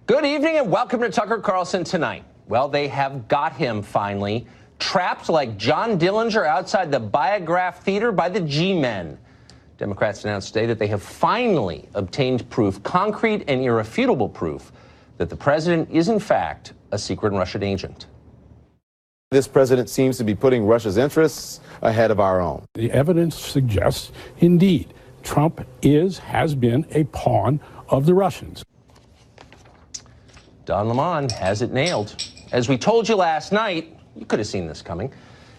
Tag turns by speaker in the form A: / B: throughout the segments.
A: Good evening and welcome to Tucker Carlson Tonight. Well, they have got him finally, trapped like John Dillinger outside the Biograph Theater by the G-Men. Democrats announced today that they have finally obtained proof, concrete and irrefutable proof, that the president is in fact a secret Russian agent.
B: This president seems to be putting Russia's interests ahead of our own.
C: The evidence suggests, indeed, Trump has been a pawn of the Russians.
A: Don Lemon has it nailed. As we told you last night, you could have seen this coming.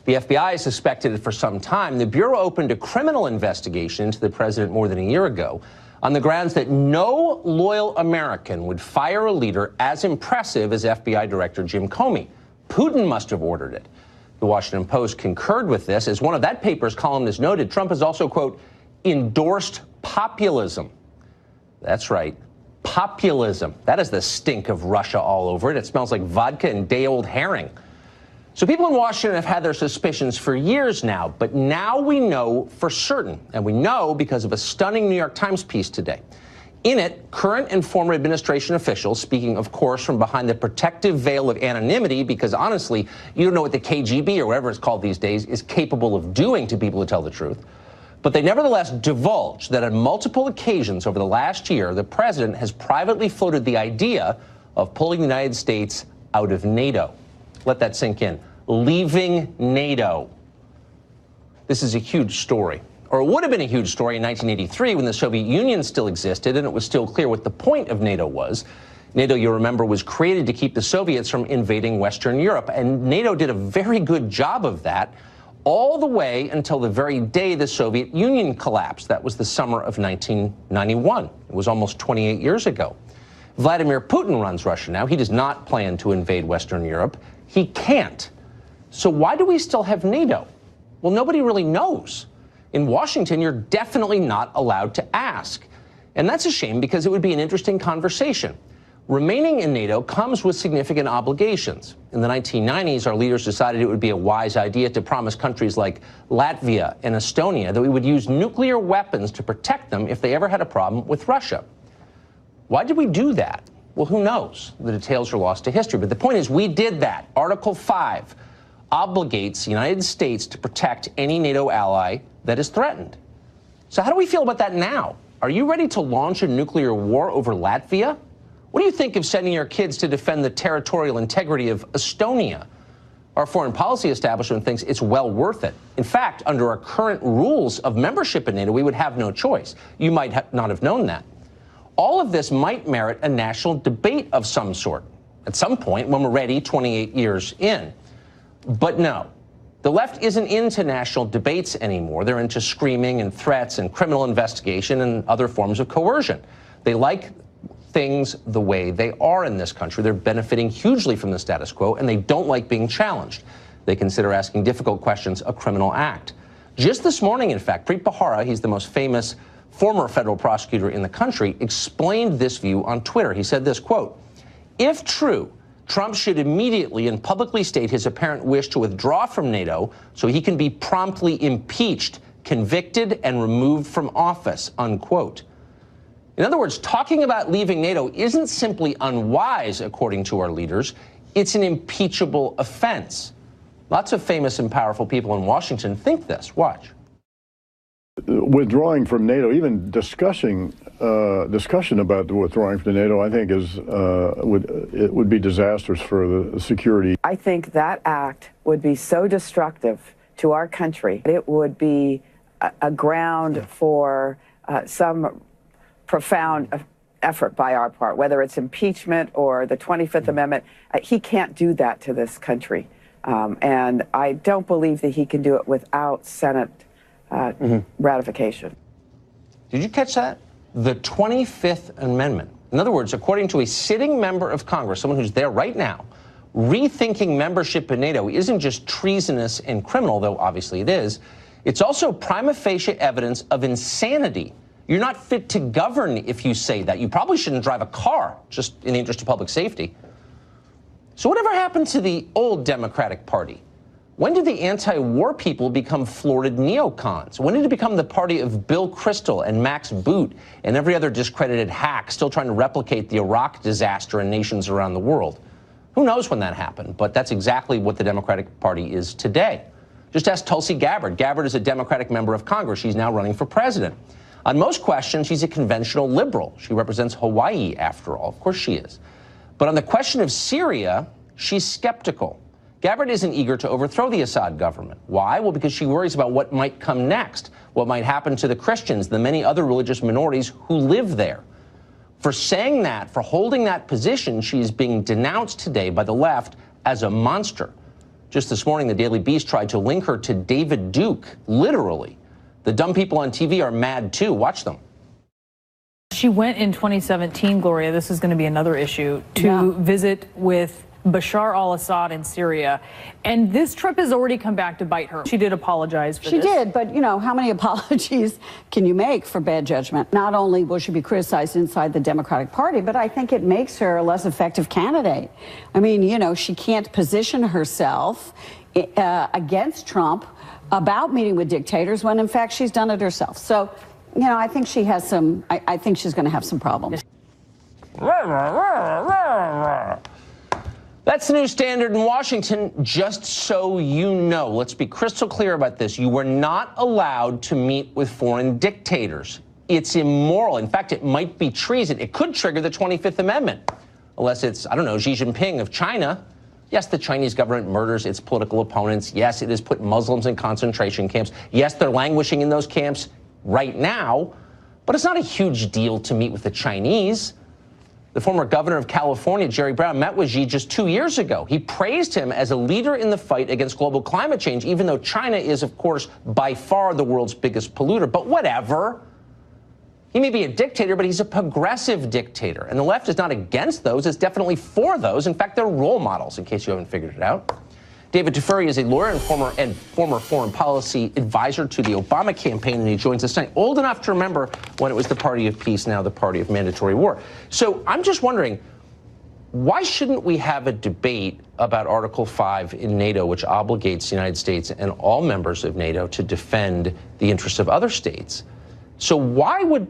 A: The FBI suspected it for some time. The Bureau opened a criminal investigation into the president more than a year ago on the grounds that no loyal American would fire a leader as impressive as FBI Director Jim Comey. Putin must have ordered it. The Washington Post concurred with this. As one of that paper's columnists noted, Trump has also, quote, endorsed populism. That's right. Populism. That is the stink of Russia all over it. It smells like vodka and day-old herring. So people in Washington have had their suspicions for years now, but now we know for certain, and we know because of a stunning New York Times piece today. In it, current and former administration officials, speaking, of course, from behind the protective veil of anonymity, because honestly, you don't know what the KGB or whatever it's called these days is capable of doing to people who tell the truth. But they nevertheless divulged that on multiple occasions over the last year, the president has privately floated the idea of pulling the United States out of NATO. Let that sink in. Leaving NATO. This is a huge story. Or it would have been a huge story in 1983 when the Soviet Union still existed and it was still clear what the point of NATO was. NATO, you remember, was created to keep the Soviets from invading Western Europe. And NATO did a very good job of that, all the way until the very day the Soviet Union collapsed. That was the summer of 1991. It was almost 28 years ago. Vladimir Putin runs Russia now. He does not plan to invade Western Europe. He can't. So why do we still have NATO? Well, nobody really knows. In Washington, you're definitely not allowed to ask. And that's a shame because it would be an interesting conversation. Remaining in NATO comes with significant obligations. In the 1990s, our leaders decided it would be a wise idea to promise countries like Latvia and Estonia that we would use nuclear weapons to protect them if they ever had a problem with Russia. Why did we do that? Well, who knows? The details are lost to history. But the point is, we did that. Article 5 obligates the United States to protect any NATO ally that is threatened. So how do we feel about that now? Are you ready to launch a nuclear war over Latvia? What do you think of sending your kids to defend the territorial integrity of Estonia? Our foreign policy establishment thinks it's well worth it. In fact, under our current rules of membership in NATO, we would have no choice. You might not have known that. All of this might merit a national debate of some sort at some point when we're ready 28 years in. But no, the left isn't into national debates anymore. They're into screaming and threats and criminal investigation and other forms of coercion. They like things the way they are in this country. They're benefiting hugely from the status quo, and they don't like being challenged. They consider asking difficult questions a criminal act. Just this morning, in fact, Preet Bharara, he's the most famous former federal prosecutor in the country, explained this view on Twitter. He said this, quote, if true, Trump should immediately and publicly state his apparent wish to withdraw from NATO so he can be promptly impeached, convicted, and removed from office, unquote. In other words, talking about leaving NATO isn't simply unwise, according to our leaders. It's an impeachable offense. Lots of famous and powerful people in Washington think this. Watch.
D: Withdrawing from NATO, even discussion about the withdrawing from NATO, I think would be disastrous for the security.
E: I think that act would be so destructive to our country. It would be a ground for some profound effort by our part, whether it's impeachment or the 25th Amendment. He can't do that to this country. And I don't believe that he can do it without Senate ratification.
A: Did you catch that? The 25th Amendment. In other words, according to a sitting member of Congress, someone who's there right now, rethinking membership in NATO isn't just treasonous and criminal, though obviously it is. It's also prima facie evidence of insanity. You're not fit to govern if you say that. You probably shouldn't drive a car, just in the interest of public safety. So whatever happened to the old Democratic Party? When did the anti-war people become florid neocons? When did it become the party of Bill Kristol and Max Boot and every other discredited hack still trying to replicate the Iraq disaster in nations around the world? Who knows when that happened, but that's exactly what the Democratic Party is today. Just ask Tulsi Gabbard. Gabbard is a Democratic member of Congress. She's now running for president. On most questions, she's a conventional liberal. She represents Hawaii, after all. Of course she is. But on the question of Syria, she's skeptical. Gabbard isn't eager to overthrow the Assad government. Why? Well, because she worries about what might come next, what might happen to the Christians, the many other religious minorities who live there. For saying that, for holding that position, she is being denounced today by the left as a monster. Just this morning, the Daily Beast tried to link her to David Duke, literally. The dumb people on TV are mad, too. Watch them.
F: She went in 2017, Gloria, this is going to be another issue, to visit with Bashar al-Assad in Syria. And this trip has already come back to bite her. She did apologize for this.
G: She did, but, you know, how many apologies can you make for bad judgment? Not only will she be criticized inside the Democratic Party, but I think it makes her a less effective candidate. I mean, you know, she can't position herself against Trump about meeting with dictators when, in fact, she's done it herself. So, you know, I think she has some, I think she's going to have some problems.
A: That's the new standard in Washington, just so you know. Let's be crystal clear about this. You were not allowed to meet with foreign dictators. It's immoral. In fact, it might be treason. It could trigger the 25th Amendment, unless it's, I don't know, Xi Jinping of China. Yes, the Chinese government murders its political opponents. Yes, it has put Muslims in concentration camps. Yes, they're languishing in those camps right now. But it's not a huge deal to meet with the Chinese. The former governor of California, Jerry Brown, met with Xi just 2 years ago. He praised him as a leader in the fight against global climate change, even though China is, of course, by far the world's biggest polluter. But whatever. He may be a dictator, but he's a progressive dictator. And the left is not against those. It's definitely for those. In fact, they're role models, in case you haven't figured it out. David Tufuri is a lawyer and former foreign policy advisor to the Obama campaign, and he joins us tonight. Old enough to remember when it was the party of peace, now the party of mandatory war. So I'm just wondering, why shouldn't we have a debate about Article 5 in NATO, which obligates the United States and all members of NATO to defend the interests of other states? So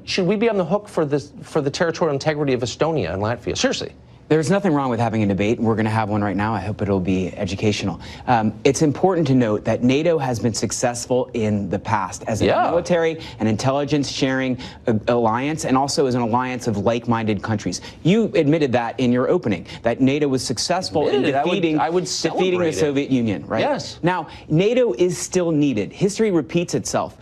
A: should we be on the hook for the territorial integrity of Estonia and Latvia? Seriously.
H: There's nothing wrong with having a debate. We're going to have one right now. I hope it'll be educational. It's important to note that NATO has been successful in the past as a military and intelligence sharing alliance, and also as an alliance of like-minded countries. You admitted that in your opening, that NATO was successful in defeating the Soviet Union, right?
A: Yes.
H: Now, NATO is still needed. History repeats itself.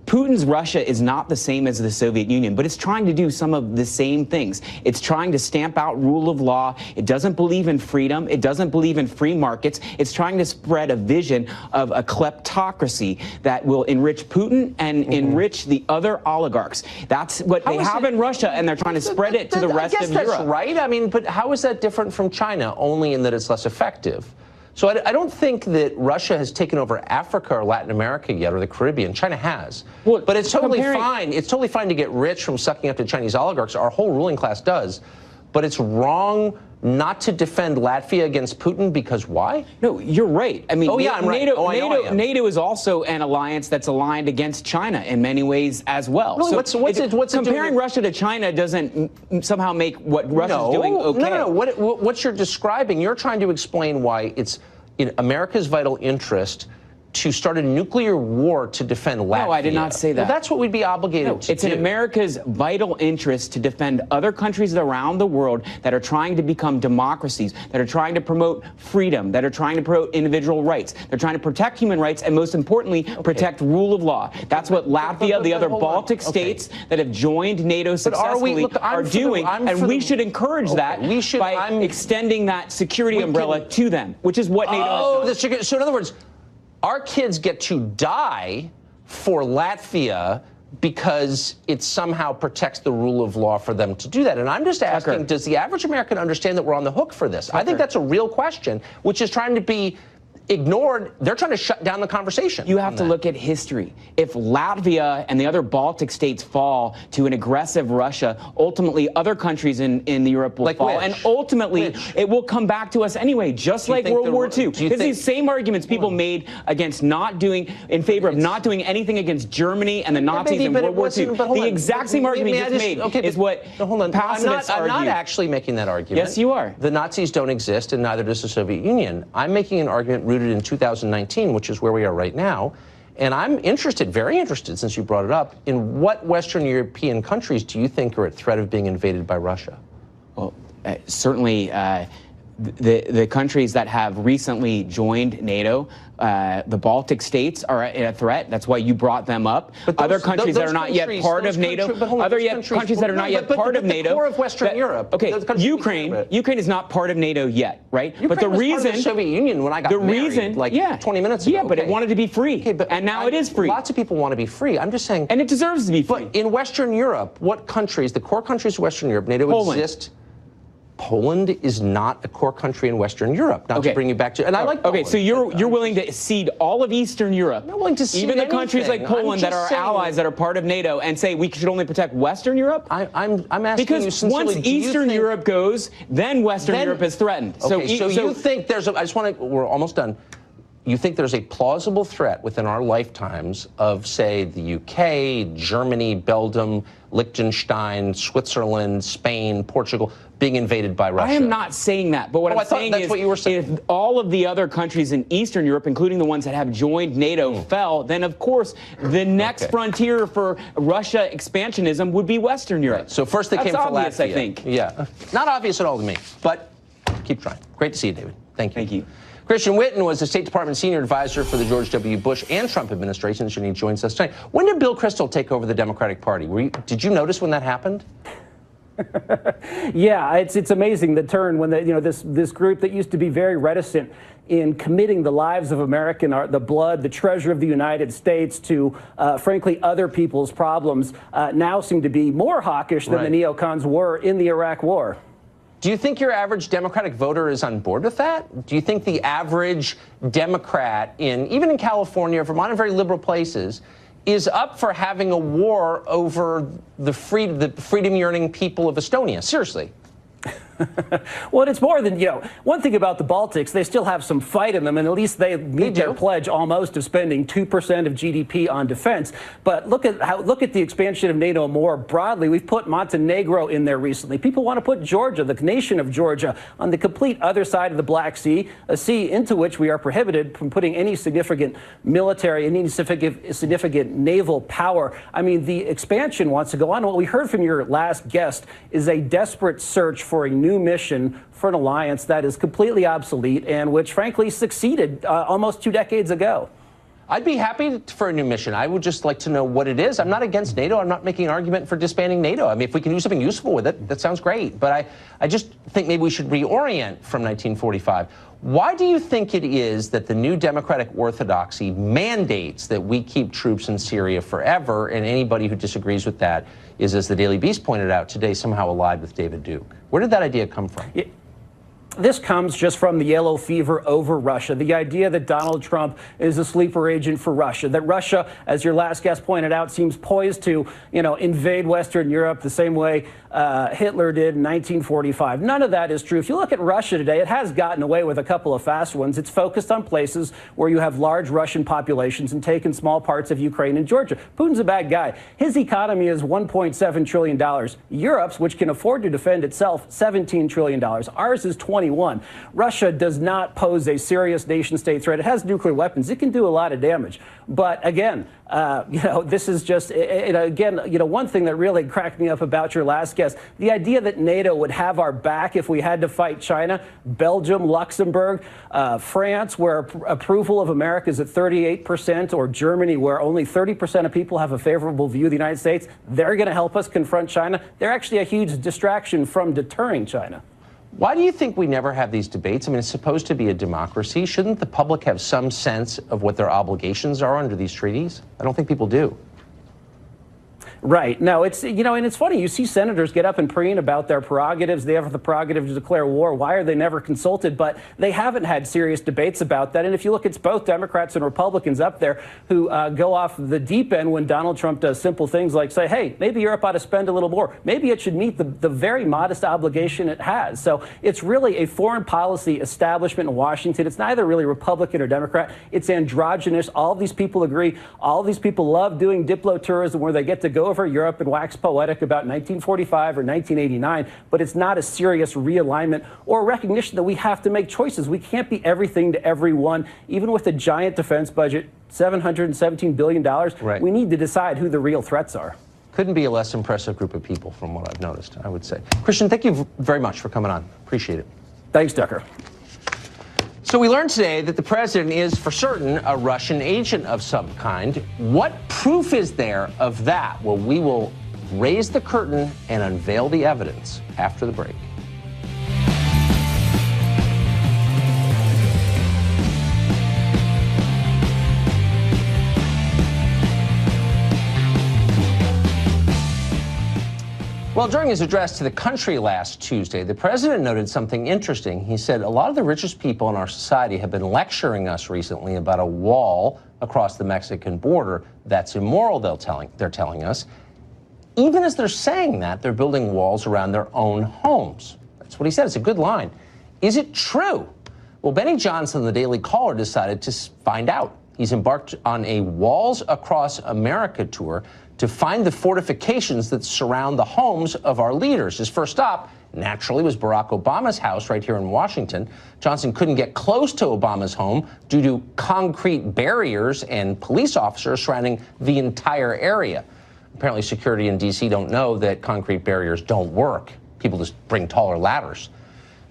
H: Putin's Russia is not the same as the Soviet Union, but it's trying to do some of the same things. It's trying to stamp out rule of law. It doesn't believe in freedom. It doesn't believe in free markets. It's trying to spread a vision of a kleptocracy that will enrich Putin and enrich the other oligarchs. That's what they have in Russia, and they're trying to spread it to the rest of Europe.
A: That's right. I mean, but how is that different from China? Only in that it's less effective. So I don't think that Russia has taken over Africa or Latin America yet, or the Caribbean. China has. Well, but it's totally fine. It's totally fine to get rich from sucking up to Chinese oligarchs. Our whole ruling class does. But it's wrong not to defend Latvia against Putin because why?
H: No, you're right. I mean,
A: I'm right.
H: NATO is also an alliance that's aligned against China in many ways as well.
A: Really?
H: So
A: what's
H: comparing Russia to China doesn't somehow make what Russia's doing okay.
A: No. What you're describing, you're trying to explain why it's in America's vital interest to start a nuclear war to defend Latvia.
H: No, I did not say that.
A: Well, that's what we'd be obligated to do.
H: It's in America's vital interest to defend other countries around the world that are trying to become democracies, that are trying to promote freedom, that are trying to promote individual rights. They're trying to protect human rights and, most importantly, protect rule of law. That's what Latvia, the other Baltic states that have joined NATO successfully are doing, and we should encourage that by extending that security umbrella to them, which is what NATO has done.
A: So in other words, our kids get to die for Latvia because it somehow protects the rule of law for them to do that. And I'm just asking, does the average American understand that we're on the hook for this? I think that's a real question, which is trying to be ignored. They're trying to shut down the conversation.
H: You have to look at history. If Latvia and the other Baltic states fall to an aggressive Russia, ultimately other countries in Europe will fall. And ultimately, it will come back to us anyway, just like World War II. It's these same arguments people made against in favor of not doing anything against Germany and the Nazis in World War II. The exact same argument you just made is what pacifists argue.
A: I'm not actually making that argument.
H: Yes, you are.
A: The Nazis don't exist, and neither does the Soviet Union. I'm making an argument rooted in 2019, which is where we are right now. And I'm interested, very interested, since you brought it up, in what Western European countries do you think are at threat of being invaded by Russia?
H: Well, certainly the countries that have recently joined NATO, the Baltic states are a threat. That's why you brought them up.
A: But
H: other countries that are not yet part of NATO, countries that are not yet part of NATO.
A: The core of Western Europe.
H: Okay, Ukraine is not part of NATO yet, right?
A: But the reason part of the Soviet Union when I got married, like 20 minutes ago.
H: Yeah, but it wanted to be free, and now it is free.
A: Lots of people want to be free. I'm just saying,
H: and it deserves to be free.
A: But in Western Europe, what countries, the core countries of Western Europe, NATO exist? Poland is not a core country in Western Europe. Not to bring you back to, and I like Poland.
H: Okay, so you're willing to cede all of Eastern Europe,
A: I'm not willing to cede
H: even the
A: anything.
H: countries like Poland that are allies that are part of NATO, and say we should only protect Western Europe?
A: I'm asking you
H: because
A: sincerely,
H: once Eastern Europe goes, then Western Europe is threatened.
A: Okay, so you think there's a? I just want to. We're almost done. You think there's a plausible threat within our lifetimes of, say, the UK, Germany, Belgium, Liechtenstein, Switzerland, Spain, Portugal, being invaded by Russia?
H: I am not saying that, but what I'm saying is
A: what you were saying.
H: If all of the other countries in Eastern Europe, including the ones that have joined NATO, fell, then of course the next frontier for Russia expansionism would be Western Europe.
A: Right. So first they came for
H: obvious,
A: Latvia.
H: I think.
A: Yeah. Not obvious at all to me, but keep trying. Great to see you, David. Thank you.
H: Thank you.
A: Christian Whitten was the State Department senior advisor for the George W. Bush and Trump administrations, and he joins us tonight. When did Bill Kristol take over the Democratic Party? Did you notice when that happened?
I: Yeah, it's amazing the turn when this group that used to be very reticent in committing the lives of American, the blood, the treasure of the United States to, frankly, other people's problems, now seem to be more hawkish than the neocons were in the Iraq War.
A: Do you think your average Democratic voter is on board with that? Do you think the average Democrat, even in California, Vermont, and very liberal places, is up for having a war over the freedom-yearning people of Estonia? Seriously.
I: Well, it's more than, one thing about the Baltics, they still have some fight in them, and at least they meet their pledge almost of spending 2% of GDP on defense. But look at the expansion of NATO more broadly. We've put Montenegro in there recently. People want to put Georgia, the nation of Georgia, on the complete other side of the Black Sea, a sea into which we are prohibited from putting any significant military, any significant naval power. I mean, the expansion wants to go on. What we heard from your last guest is a desperate search for a new mission for an alliance that is completely obsolete and which, frankly, succeeded almost 2 decades ago.
A: I'd be happy for a new mission. I would just like to know what it is. I'm not against NATO. I'm not making an argument for disbanding NATO. I mean, if we can do something useful with it, that sounds great. But I just think maybe we should reorient from 1945. Why do you think it is that the new democratic orthodoxy mandates that we keep troops in Syria forever, and anybody who disagrees with that is, as the Daily Beast pointed out today, somehow allied with David Duke? Where did that idea come from?
I: This comes just from the yellow fever over Russia, the idea that Donald Trump is a sleeper agent for Russia, that Russia, as your last guest pointed out, seems poised to, invade Western Europe the same way Hitler did in 1945. None of that is true. If you look at Russia today, it has gotten away with a couple of fast ones. It's focused on places where you have large Russian populations and taken small parts of Ukraine and Georgia. Putin's a bad guy. His economy is $1.7 trillion. Europe's, which can afford to defend itself, $17 trillion. Ours is 21. Russia does not pose a serious nation-state threat. It has nuclear weapons. It can do a lot of damage. But again, this is just, one thing that really cracked me up about your last guest, the idea that NATO would have our back if we had to fight China, Belgium, Luxembourg, France, where approval of America is at 38%, or Germany, where only 30% of people have a favorable view of the United States. They're going to help us confront China. They're actually a huge distraction from deterring China.
A: Why do you think we never have these debates? I mean, it's supposed to be a democracy. Shouldn't the public have some sense of what their obligations are under these treaties? I don't think people do.
I: Right. No, it's, and it's funny. You see senators get up and preen about their prerogatives. They have the prerogative to declare war. Why are they never consulted? But they haven't had serious debates about that. And if you look, it's both Democrats and Republicans up there who go off the deep end when Donald Trump does simple things like say, hey, maybe Europe ought to spend a little more. Maybe it should meet the very modest obligation it has. So it's really a foreign policy establishment in Washington. It's neither really Republican or Democrat. It's androgynous. All of these people agree. All of these people love doing diplo-tourism where they get to go over Europe and wax poetic about 1945 or 1989, but it's not a serious realignment or recognition that we have to make choices. We can't be everything to everyone, even with a giant defense budget, $717 billion.
A: Right.
I: We need to decide who the real threats are.
A: Couldn't be a less impressive group of people from what I've noticed, I would say. Christian, thank you very much for coming on. Appreciate it.
I: Thanks, Tucker.
A: So we learned today that the president is, for certain, a Russian agent of some kind. What proof is there of that? Well, we will raise the curtain and unveil the evidence after the break. Well, during his address to the country last Tuesday, the president noted something interesting. He said, a lot of the richest people in our society have been lecturing us recently about a wall across the Mexican border that's immoral, they're telling us. Even as they're saying that, they're building walls around their own homes. That's what he said. It's a good line. Is it true? Well, Benny Johnson, the Daily Caller, decided to find out. He's embarked on a Walls Across America tour to find the fortifications that surround the homes of our leaders. His first stop, naturally, was Barack Obama's house right here in Washington. Johnson couldn't get close to Obama's home due to concrete barriers and police officers surrounding the entire area. Apparently, security in D.C. don't know that concrete barriers don't work. People just bring taller ladders.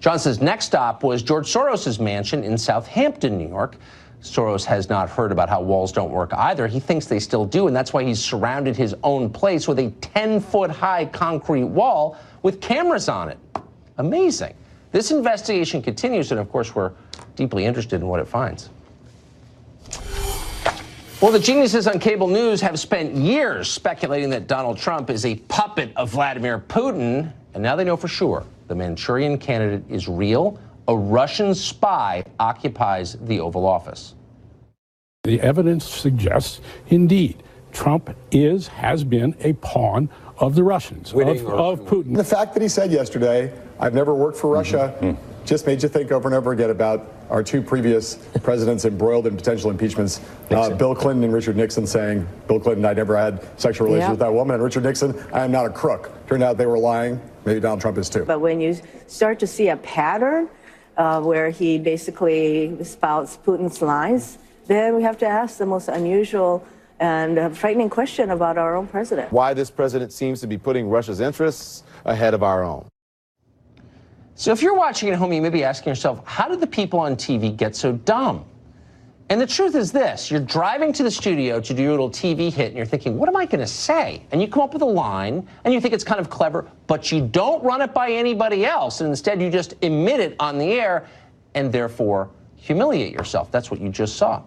A: Johnson's next stop was George Soros's mansion in Southampton, New York. Soros has not heard about how walls don't work either. He thinks they still do, and that's why he's surrounded his own place with a 10-foot-high concrete wall with cameras on it. Amazing. This investigation continues, and of course, we're deeply interested in what it finds. Well, the geniuses on cable news have spent years speculating that Donald Trump is a puppet of Vladimir Putin, and now they know for sure the Manchurian candidate is real. A Russian spy occupies the Oval Office.
C: The evidence suggests, indeed, Trump has been a pawn of the Russians, of Putin.
J: The fact that he said yesterday, I've never worked for Russia, just made you think over and over again about our two previous presidents embroiled in potential impeachments. Bill Clinton and Richard Nixon saying, Bill Clinton, I never had sexual relations with that woman, and Richard Nixon, I am not a crook. Turned out they were lying. Maybe Donald Trump is too.
K: But when you start to see a pattern where he basically spouts Putin's lies, then we have to ask the most unusual and frightening question about our own president.
B: Why this president seems to be putting Russia's interests ahead of our own.
A: So if you're watching at home, you may be asking yourself, how did the people on TV get so dumb? And the truth is this, you're driving to the studio to do your little TV hit and you're thinking, what am I going to say? And you come up with a line and you think it's kind of clever, but you don't run it by anybody else. And instead you just emit it on the air and therefore humiliate yourself. That's what you just saw.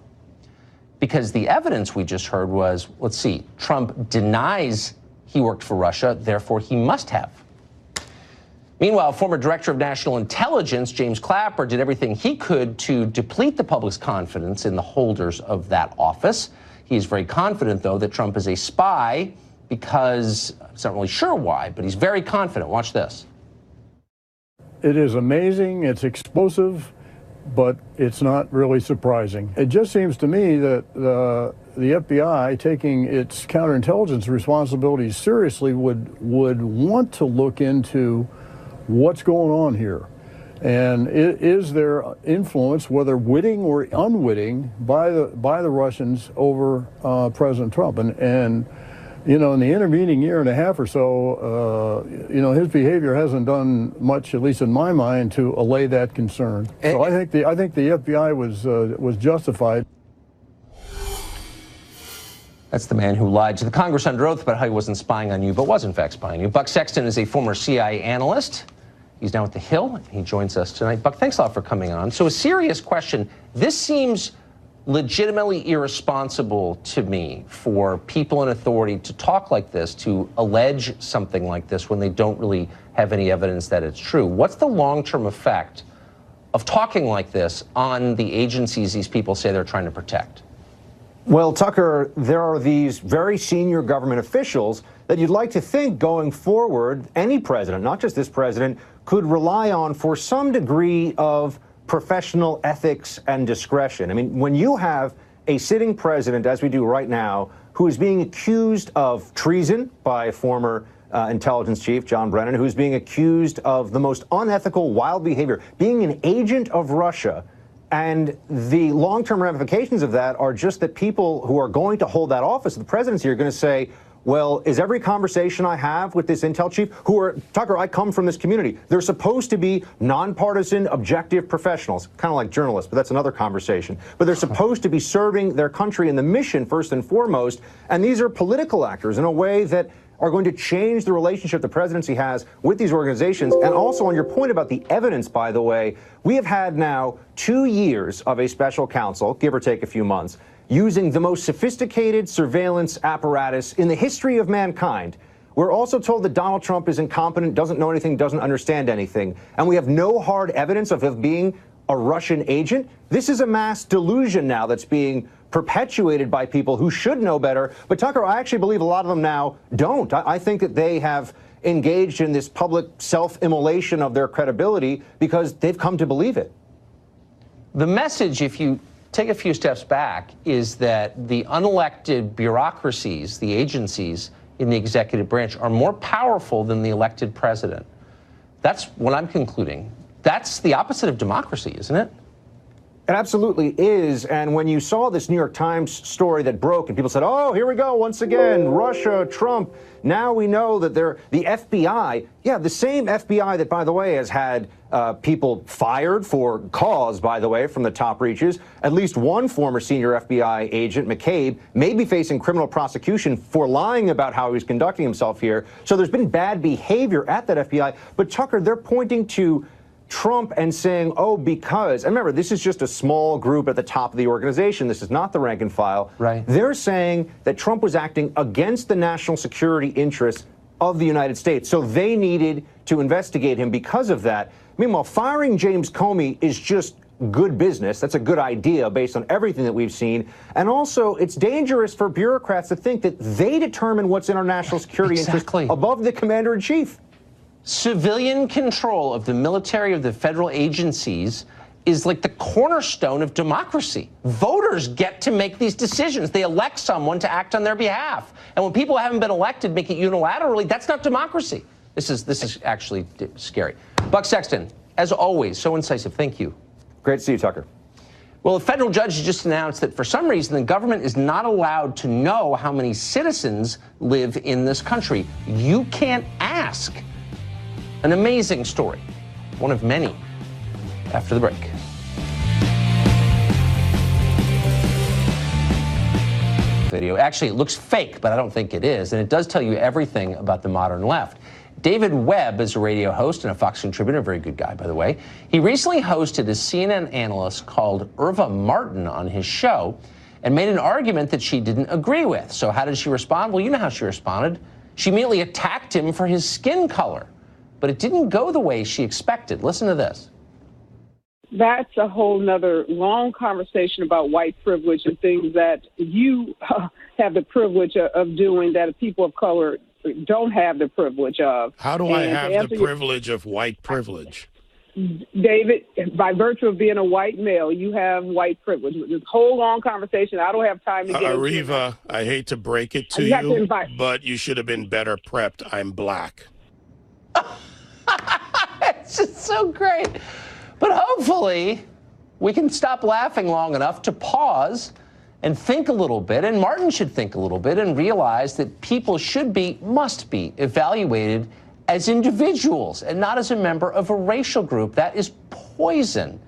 A: Because the evidence we just heard was, let's see, Trump denies he worked for Russia, therefore he must have. Meanwhile, former Director of National Intelligence, James Clapper, did everything he could to deplete the public's confidence in the holders of that office. He's very confident, though, that Trump is a spy because he's not really sure why, but he's very confident. Watch this.
D: It is amazing, it's explosive, but it's not really surprising. It just seems to me that the FBI, taking its counterintelligence responsibilities seriously, would want to look into what's going on here. And is there influence, whether witting or unwitting, by the Russians over President Trump? And you know, in the intervening year and a half or so, you know, his behavior hasn't done much, at least in my mind, to allay that concern. So I think the FBI was justified.
A: That's the man who lied to the Congress under oath about how he wasn't spying on you, but was in fact spying on you. Buck Sexton is a former CIA analyst. He's now at the Hill, and he joins us tonight. Buck, thanks a lot for coming on. So a serious question. This seems legitimately irresponsible to me for people in authority to talk like this, to allege something like this when they don't really have any evidence that it's true. What's the long-term effect of talking like this on the agencies these people say they're trying to protect?
L: Well, Tucker, there are these very senior government officials that you'd like to think going forward, any president, not just this president, could rely on for some degree of professional ethics and discretion. I mean, when you have a sitting president, as we do right now, who is being accused of treason by a former intelligence chief, John Brennan, who's being accused of the most unethical, wild behavior, being an agent of Russia, and the long-term ramifications of that are just that people who are going to hold that office, the presidency, are going to say, well, is every conversation I have with this intel chief, Tucker, I come from this community. They're supposed to be nonpartisan, objective professionals, kind of like journalists, but that's another conversation. But they're supposed to be serving their country and the mission first and foremost. And these are political actors in a way that are going to change the relationship the presidency has with these organizations. And also on your point about the evidence, by the way, we have had now 2 years of a special counsel, give or take a few months, using the most sophisticated surveillance apparatus in the history of mankind. We're also told that Donald Trump is incompetent, doesn't know anything, doesn't understand anything, and we have no hard evidence of him being a Russian agent. This is a mass delusion now that's being perpetuated by people who should know better. But Tucker, I actually believe a lot of them now don't. I think that they have engaged in this public self-immolation of their credibility because they've come to believe it.
A: The message, if you take a few steps back, is that the unelected bureaucracies, the agencies in the executive branch, are more powerful than the elected president. That's what I'm concluding. That's the opposite of democracy, isn't it?
L: It absolutely is. And when you saw this New York Times story that broke and people said, oh, here we go once again, Russia, Trump, now we know that they're the FBI. Yeah, the same FBI that, by the way, has had people fired for cause, by the way, from the top reaches. At least one former senior FBI agent, McCabe, may be facing criminal prosecution for lying about how he's conducting himself here. So there's been bad behavior at that FBI. But Tucker, they're pointing to Trump and saying, oh, because, and remember, this is just a small group at the top of the organization. This is not the rank and file.
A: Right.
L: They're saying that Trump was acting against the national security interests of the United States. So they needed to investigate him because of that. Meanwhile, firing James Comey is just good business. That's a good idea based on everything that we've seen. And also, it's dangerous for bureaucrats to think that they determine what's in our national security interest above the commander in chief.
A: Civilian control of the military, of the federal agencies, is like the cornerstone of democracy. Voters get to make these decisions. They elect someone to act on their behalf. And when people haven't been elected, make it unilaterally, that's not democracy. This is actually scary. Buck Sexton, as always, so incisive. Thank you.
L: Great to see you, Tucker.
A: Well, a federal judge just announced that for some reason the government is not allowed to know how many citizens live in this country. You can't ask. An amazing story, one of many, after the break. Video. Actually, it looks fake, but I don't think it is, and it does tell you everything about the modern left. David Webb is a radio host and a Fox contributor, a very good guy, by the way. He recently hosted a CNN analyst called Irva Martin on his show and made an argument that she didn't agree with. So how did she respond? Well, you know how she responded. She immediately attacked him for his skin color. But it didn't go the way she expected. Listen to this.
M: That's a whole nother long conversation about white privilege and things that you have the privilege of doing that people of color don't have the privilage of.
N: How do I have the privilege of white privilege?
M: David, by virtue of being a white male, you have white privilege. This whole long conversation, I don't have time to get into it.
N: Ariva, I hate to break it to you, but you should have been better prepped. I'm black.
A: It's just so great. But hopefully we can stop laughing long enough to pause and think a little bit, and Martin should think a little bit and realize that people must be evaluated as individuals and not as a member of a racial group. That is poison.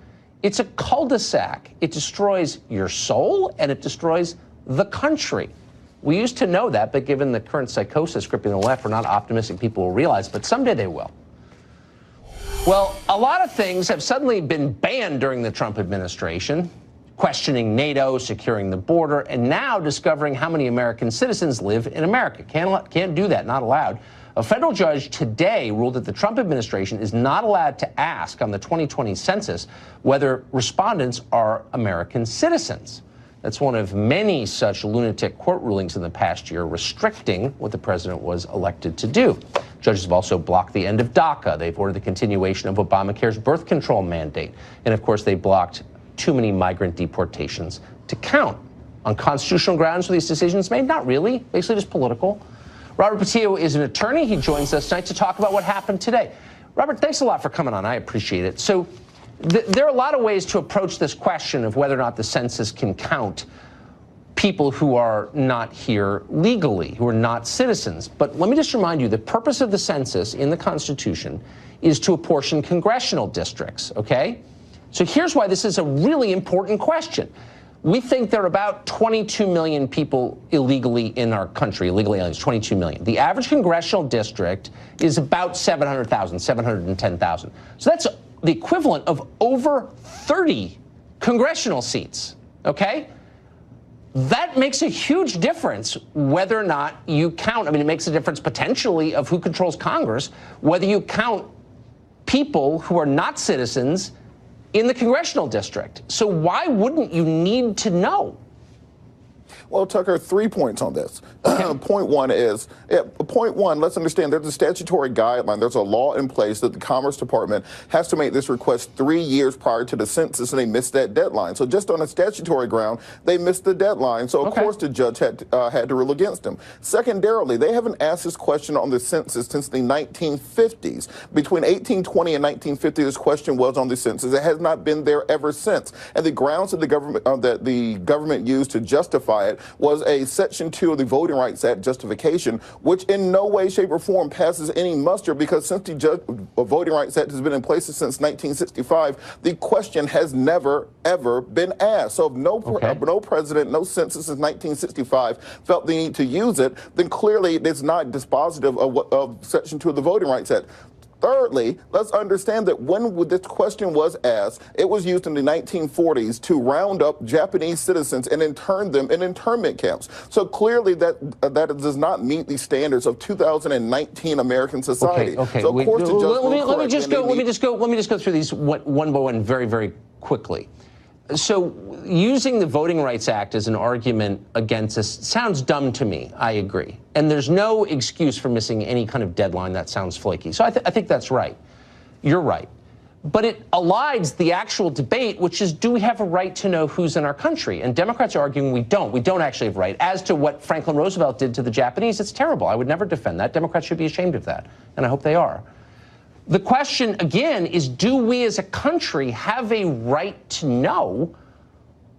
A: It's a cul-de-sac. It destroys your soul and it destroys the country. We used to know that, but given the current psychosis gripping the left, we're not optimistic people will realize, but someday they will. Well, a lot of things have suddenly been banned during the Trump administration. questioning NATO, securing the border, and now discovering how many American citizens live in America. Can't do that, not allowed. A federal judge today ruled that the Trump administration is not allowed to ask on the 2020 census whether respondents are American citizens. That's one of many such lunatic court rulings in the past year restricting what the president was elected to do. Judges have also blocked the end of DACA. They've ordered the continuation of Obamacare's birth control mandate. And of course, they blocked too many migrant deportations to count. On constitutional grounds were these decisions made? Not really, basically just political. Robert Patillo is an attorney. He joins us tonight to talk about what happened today. Robert, thanks a lot for coming on. I appreciate it. So there are a lot of ways to approach this question of whether or not the census can count people who are not here legally, who are not citizens. But let me just remind you, the purpose of the census in the Constitution is to apportion congressional districts, okay? So here's why this is a really important question. We think there are about 22 million people illegally in our country, illegal aliens, 22 million. The average congressional district is about 700,000, 710,000. So that's the equivalent of over 30 congressional seats, okay? That makes a huge difference whether or not you count. I mean, it makes a difference potentially of who controls Congress, whether you count people who are not citizens in the congressional district. So why wouldn't you need to know?
O: Well, Tucker, 3 points on this. Point one, let's understand there's a statutory guideline. There's a law in place that the Commerce Department has to make this request 3 years prior to the census, and they missed that deadline. So just on a statutory ground, they missed the deadline. So, of course, the judge had to rule against them. Secondarily, they haven't asked this question on the census since the 1950s. Between 1820 and 1950, this question was on the census. It has not been there ever since. And the grounds that the government used to justify it was a Section 2 of the Voting Rights Act justification, which in no way, shape, or form passes any muster, because since the Voting Rights Act has been in place since 1965, the question has never, ever been asked. So if no president, no census since 1965 felt the need to use it, then clearly it's not dispositive of Section 2 of the Voting Rights Act. Thirdly, let's understand that when this question was asked, it was used in the 1940s to round up Japanese citizens and intern them in internment camps. So clearly that does not meet the standards of 2019 American society.
A: Okay.
O: So of course the judge
A: let me just go through these one by one very, very quickly. So using the Voting Rights Act as an argument against this sounds dumb to me. I agree. And there's no excuse for missing any kind of deadline. That sounds flaky. So I think that's right. You're right. But it elides the actual debate, which is, do we have a right to know who's in our country? And Democrats are arguing we don't. We don't actually have a right. As to what Franklin Roosevelt did to the Japanese, it's terrible. I would never defend that. Democrats should be ashamed of that. And I hope they are. The question, again, is, do we as a country have a right to know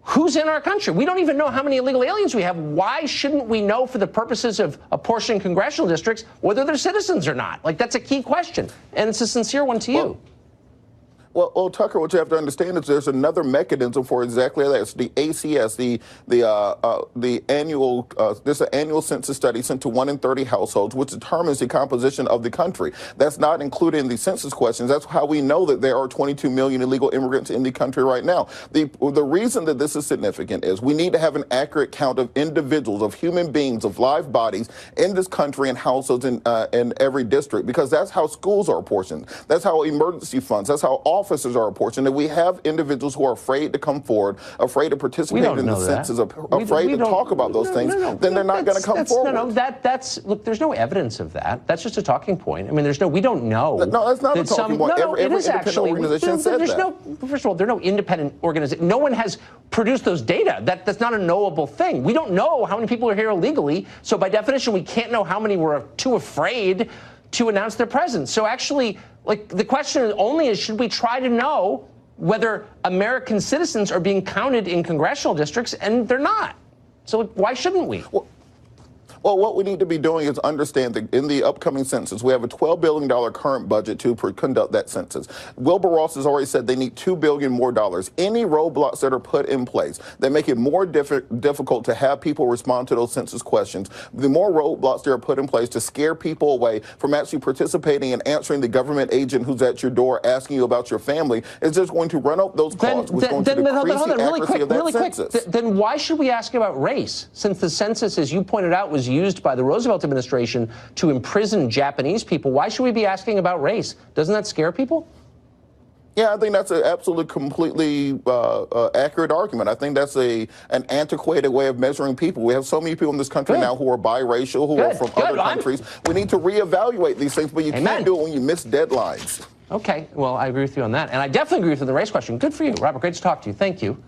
A: who's in our country? We don't even know how many illegal aliens we have. Why shouldn't we know, for the purposes of apportioning congressional districts, whether they're citizens or not? Like, that's a key question. And it's a sincere one to you.
O: Well, Tucker, what you have to understand is there's another mechanism for exactly that. It's the ACS, the annual there's an annual census study sent to 1 in 30 households, which determines the composition of the country. That's not included in the census questions. That's how we know that there are 22 million illegal immigrants in the country right now. The reason that this is significant is we need to have an accurate count of individuals, of human beings, of live bodies in this country and households in every district, because that's how schools are apportioned. That's how emergency funds. That's how officers are apportioned. And we have individuals who are afraid to come forward, afraid to participate in the census, afraid to talk about those things. Then they're not going to come forward.
A: Look, there's no evidence of that. That's just a talking point. I mean, we don't know.
O: No, that's not a talking point. Every independent organization said that.
A: First of all, there are no independent organizations. No one has produced those data. That's not a knowable thing. We don't know how many people are here illegally. So by definition, we can't know how many were too afraid to announce their presence. So actually, like, the question only is, should we try to know whether American citizens are being counted in congressional districts? And they're not. So why shouldn't we?
O: Well, what we need to be doing is understand that in the upcoming census, we have a $12 billion current budget to conduct that census. Wilbur Ross has already said they need $2 billion more dollars. Any roadblocks that are put in place that make it more difficult to have people respond to those census questions, the more roadblocks that are put in place to scare people away from actually participating and answering the government agent who's at your door asking you about your family, is just going to run up those costs, which is going to decrease the accuracy of that census.
A: Then why should we ask about race? Since the census, as you pointed out, was used by the Roosevelt administration to imprison Japanese people, why should we be asking about race? Doesn't that scare people?
O: Yeah, I think that's an absolutely completely accurate argument. I think that's an antiquated way of measuring people. We have so many people in this country now who are biracial, who are from other countries. We need to reevaluate these things, but you can't do it when you miss deadlines.
A: Okay, well, I agree with you on that. And I definitely agree with you on the race question. Good for you, Robert. Great to talk to you. Thank you.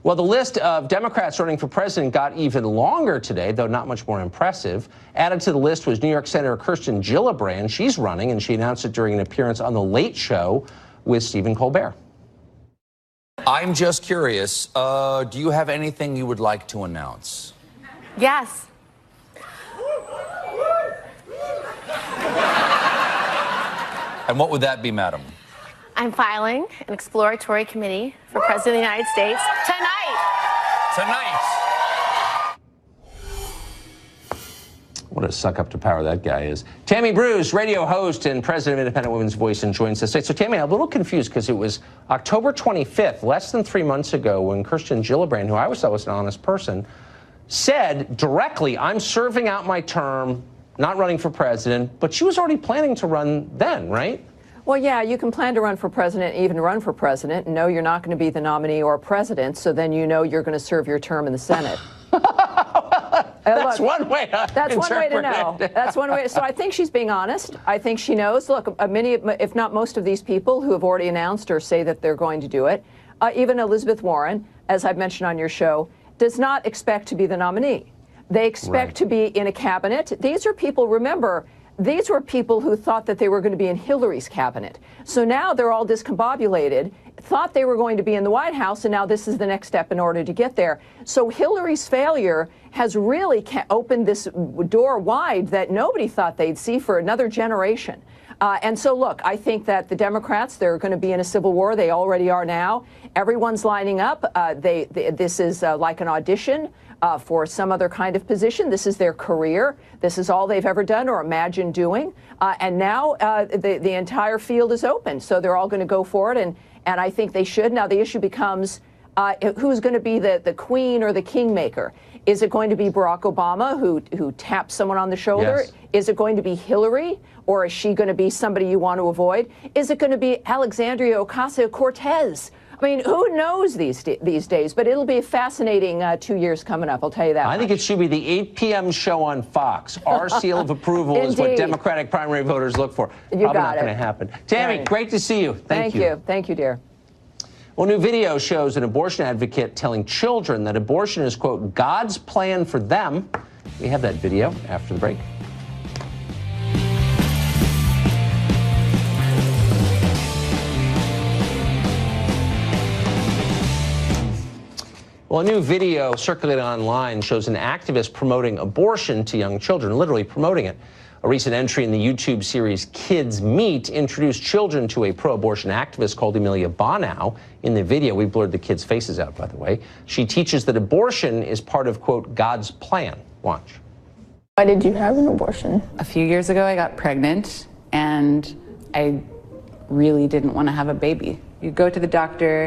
A: Well, the list of Democrats running for president got even longer today, though not much more impressive. Added to the list was New York Senator Kirsten Gillibrand. She's running, and she announced it during an appearance on The Late Show with Stephen Colbert.
P: I'm just curious, do you have anything you would like to announce?
Q: Yes.
P: And what would that be, madam?
Q: I'm filing an exploratory committee for President of the United States tonight.
A: What a suck up to power that guy is. Tammy Bruce, radio host and president of Independent Women's Voice, and joins us today. So, Tammy, I'm a little confused because it was October 25th, less than 3 months ago, when Kirsten Gillibrand, who I always thought was an honest person, said directly, I'm serving out my term, not running for president, but she was already planning to run then, right?
R: Well, yeah, you can plan to run for president, even run for president, and know you're not going to be the nominee or president, so then you know you're going to serve your term in the Senate.
A: That's one way to
R: That's one way to know. That's one way. So I think she's being honest. I think she knows. Look, many, if not most of these people who have already announced or say that they're going to do it, even Elizabeth Warren, as I've mentioned on your show, does not expect to be the nominee. They expect to be in a cabinet. These are people, remember, these were people who thought that they were going to be in Hillary's cabinet. So now they're all discombobulated, thought they were going to be in the White House, and now this is the next step in order to get there. So Hillary's failure has really opened this door wide that nobody thought they'd see for another generation. And so, look, I think that the Democrats, they're going to be in a civil war. They already are now. Everyone's lining up. This is like an audition for some other kind of position. This is their career. This is all they've ever done or imagined doing. And now the entire field is open. So they're all going to go for it. And I think they should. Now, the issue becomes who's going to be the queen or the kingmaker? Is it going to be Barack Obama who taps someone on the shoulder? Yes. Is it going to be Hillary? Or is she going to be somebody you want to avoid? Is it going to be Alexandria Ocasio-Cortez? I mean, who knows these days? But it'll be a fascinating 2 years coming up, I'll tell you that.
A: I think it should be the 8 p.m. show on Fox. Our seal of approval is what Democratic primary voters look for. Probably not going to happen. Tammy, great to see you. Thank you.
R: Thank you, dear.
A: Well, new video shows an abortion advocate telling children that abortion is, quote, God's plan for them. We have that video after the break. Well, a new video circulating online shows an activist promoting abortion to young children, literally promoting it. A recent entry in the YouTube series Kids Meet introduced children to a pro-abortion activist called Amelia Bonnow. In the video, we blurred the kids' faces out, by the way. She teaches that abortion is part of, quote, God's plan. Watch.
S: Why did you have an abortion?
T: A few years ago, I got pregnant, and I really didn't want to have a baby. You go to the doctor,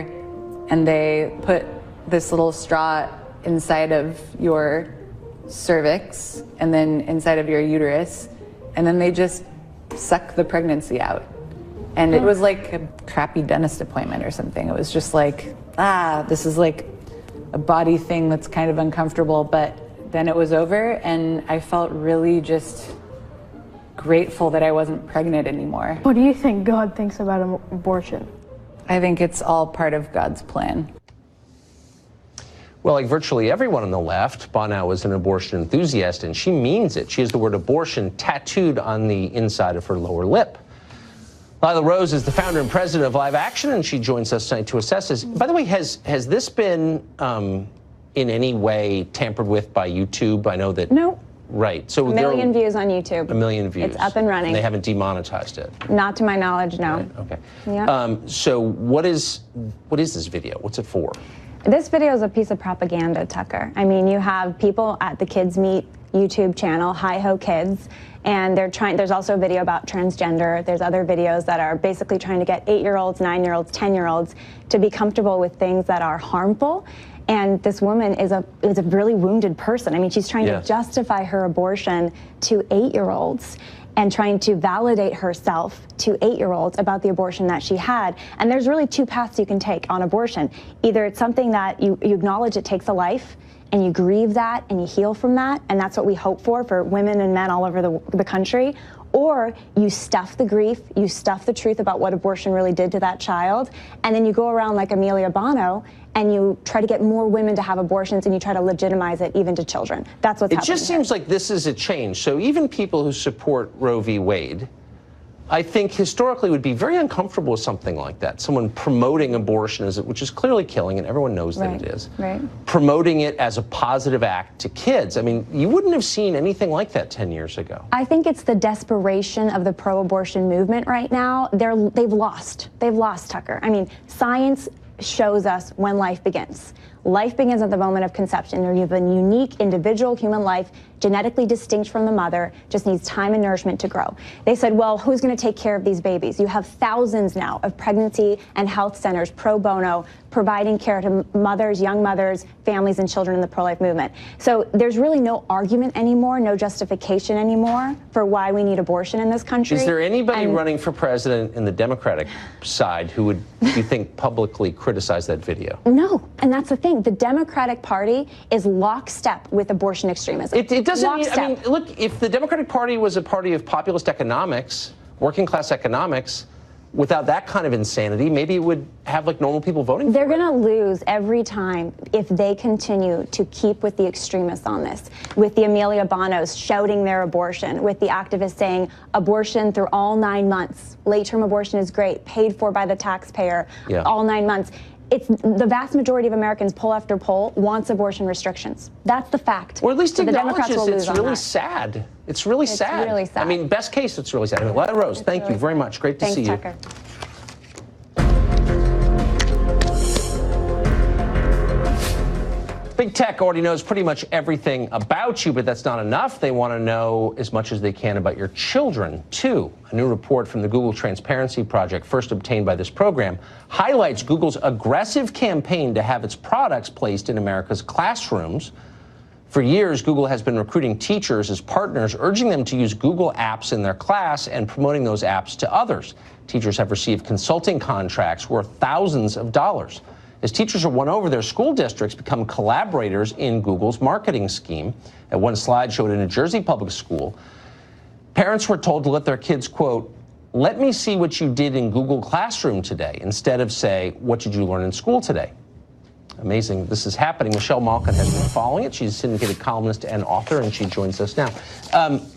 T: and they put this little straw inside of your cervix and then inside of your uterus, and then they just suck the pregnancy out. And it was like a crappy dentist appointment or something. It was just like, this is like a body thing that's kind of uncomfortable. But then it was over, and I felt really just grateful that I wasn't pregnant anymore.
S: What do you think God thinks about abortion?
T: I think it's all part of God's plan.
A: Well, like virtually everyone on the left, Bonnow is an abortion enthusiast, and she means it. She has the word abortion tattooed on the inside of her lower lip. Lila Rose is the founder and president of Live Action, and she joins us tonight to assess this. By the way, has this been in any way tampered with by YouTube? I know that.
U: No.
A: Right. So
U: a million views on YouTube.
A: A million views.
U: It's up and running.
A: And they haven't demonetized it.
U: Not to my knowledge, no.
A: Right. Okay.
U: Yeah.
A: So what is this video? What's it for?
U: This video is a piece of propaganda, Tucker. I mean, you have people at the Kids Meet YouTube channel, Hi Ho Kids, and there's also a video about transgender. There's other videos that are basically trying to get 8-year-olds, 9-year-olds, 10-year-olds to be comfortable with things that are harmful. And this woman is a really wounded person. I mean, she's trying to justify her abortion to 8-year-olds and trying to validate herself to 8-year-olds about the abortion that she had. And there's really two paths you can take on abortion. Either it's something that you acknowledge it takes a life, and you grieve that and you heal from that, and that's what we hope for women and men all over the country. Or you stuff the grief, you stuff the truth about what abortion really did to that child, and then you go around like Amelia Bono and you try to get more women to have abortions and you try to legitimize it even to children. That's what's happening.
A: It just seems like this is a change. So even people who support Roe v. Wade, I think historically would be very uncomfortable with something like that. Someone promoting abortion, which is clearly killing, and everyone knows that it is.
U: Right.
A: Promoting it as a positive act to kids. I mean, you wouldn't have seen anything like that 10 years ago.
U: I think it's the desperation of the pro-abortion movement right now. They've lost, Tucker. I mean, science shows us when life begins. Life begins at the moment of conception. You have a unique individual human life, genetically distinct from the mother, just needs time and nourishment to grow. They said, well, who's going to take care of these babies? You have thousands now of pregnancy and health centers pro bono providing care to mothers, young mothers, families, and children in the pro-life movement. So there's really no argument anymore, no justification anymore for why we need abortion in this country.
A: Is there anybody running for president in the Democratic side who would, you think, publicly criticize that video?
U: No, and that's the thing. The Democratic Party is lockstep with abortion extremism.
A: It doesn't mean, I mean, look, if the Democratic Party was a party of populist economics, working class economics, without that kind of insanity, maybe it would have like normal people voting for it.
U: They're going to lose every time if they continue to keep with the extremists on this, with the Amelia Bonos shouting their abortion, with the activists saying abortion through all 9 months. Late-term abortion is great, paid for by the taxpayer, all 9 months. It's the vast majority of Americans, poll after poll, wants abortion restrictions. That's the fact.
A: Or at least
U: so the
A: acknowledge
U: Democrats will
A: it's
U: lose
A: really
U: on that.
A: sad. It's really sad.
U: It's really sad.
A: I mean, best case, it's really sad. Anyway, Rose, thank you very much. Great to see you.
U: Tucker.
A: Big tech already knows pretty much everything about you, but that's not enough. They want to know as much as they can about your children, too. A new report from the Google Transparency Project, first obtained by this program, highlights Google's aggressive campaign to have its products placed in America's classrooms. For years, Google has been recruiting teachers as partners, urging them to use Google apps in their class and promoting those apps to others. Teachers have received consulting contracts worth thousands of dollars. As teachers are won over, their school districts become collaborators in Google's marketing scheme. And one slide showed a New Jersey public school. Parents were told to let their kids, quote, let me see what you did in Google Classroom today, instead of say, what did you learn in school today? Amazing. This is happening. Michelle Malkin has been following it. She's a syndicated columnist and author, and she joins us now.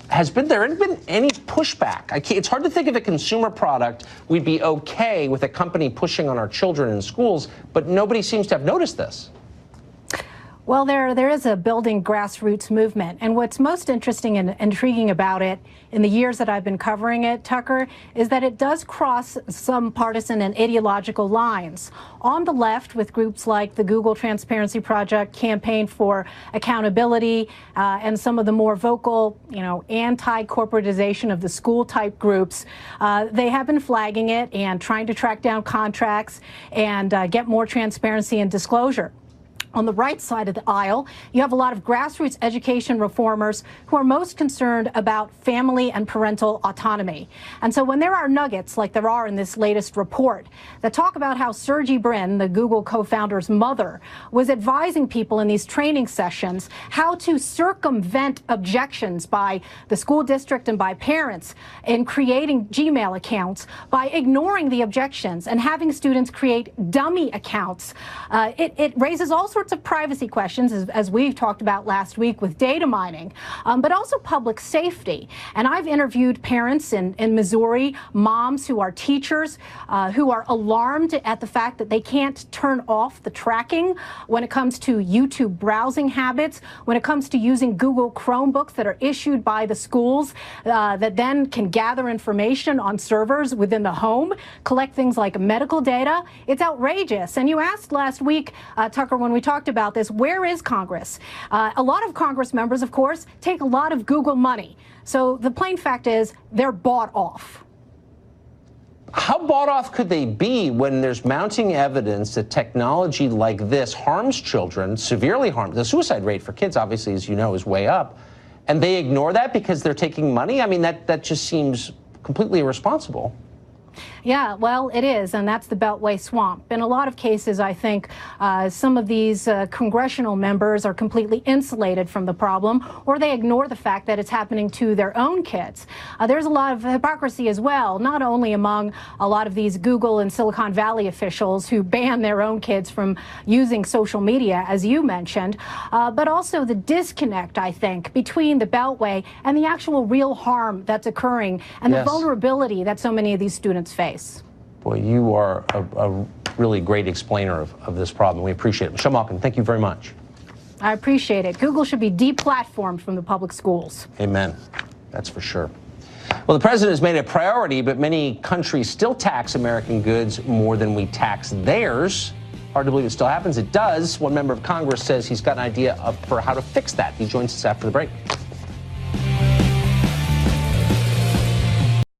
A: Has there been any pushback? It's hard to think of a consumer product we'd be okay with a company pushing on our children in schools, but nobody seems to have noticed this.
V: Well, there is a building grassroots movement, and what's most interesting and intriguing about it in the years that I've been covering it, Tucker, is that it does cross some partisan and ideological lines. On the left, with groups like the Google Transparency Project, Campaign for Accountability, and some of the more vocal, anti-corporatization of the school-type groups, they have been flagging it and trying to track down contracts and get more transparency and disclosure. On the right side of the aisle, you have a lot of grassroots education reformers who are most concerned about family and parental autonomy. And so when there are nuggets, like there are in this latest report, that talk about how Sergey Brin, the Google co-founder's mother, was advising people in these training sessions how to circumvent objections by the school district and by parents in creating Gmail accounts, by ignoring the objections and having students create dummy accounts, it raises all sorts sorts of privacy questions, as we've talked about last week with data mining, but also public safety. And I've interviewed parents in Missouri, moms who are teachers, who are alarmed at the fact that they can't turn off the tracking when it comes to YouTube browsing habits, when it comes to using Google Chromebooks that are issued by the schools that then can gather information on servers within the home, collect things like medical data. It's outrageous. And you asked last week, Tucker, when we talked about this, where is Congress? A lot of Congress members, of course, take a lot of Google money. So the plain fact is they're bought off.
A: How bought off could they be when there's mounting evidence that technology like this harms children, severely harms? The suicide rate for kids, obviously, as you know, is way up. And they ignore that because they're taking money? I mean, that just seems completely irresponsible.
V: Yeah, well, it is, and that's the Beltway swamp. In a lot of cases, I think some of these congressional members are completely insulated from the problem, or they ignore the fact that it's happening to their own kids. There's a lot of hypocrisy as well, not only among a lot of these Google and Silicon Valley officials who ban their own kids from using social media, as you mentioned, but also the disconnect, I think, between the Beltway and the actual real harm that's occurring and the vulnerability that so many of these students face.
A: Boy, you are a really great explainer of this problem. We appreciate it. Michelle Malkin, thank you very much.
V: I appreciate it. Google should be deplatformed from the public schools.
A: Amen. That's for sure. Well, the president has made it a priority, but many countries still tax American goods more than we tax theirs. Hard to believe it still happens. It does. One member of Congress says he's got an idea for how to fix that. He joins us after the break.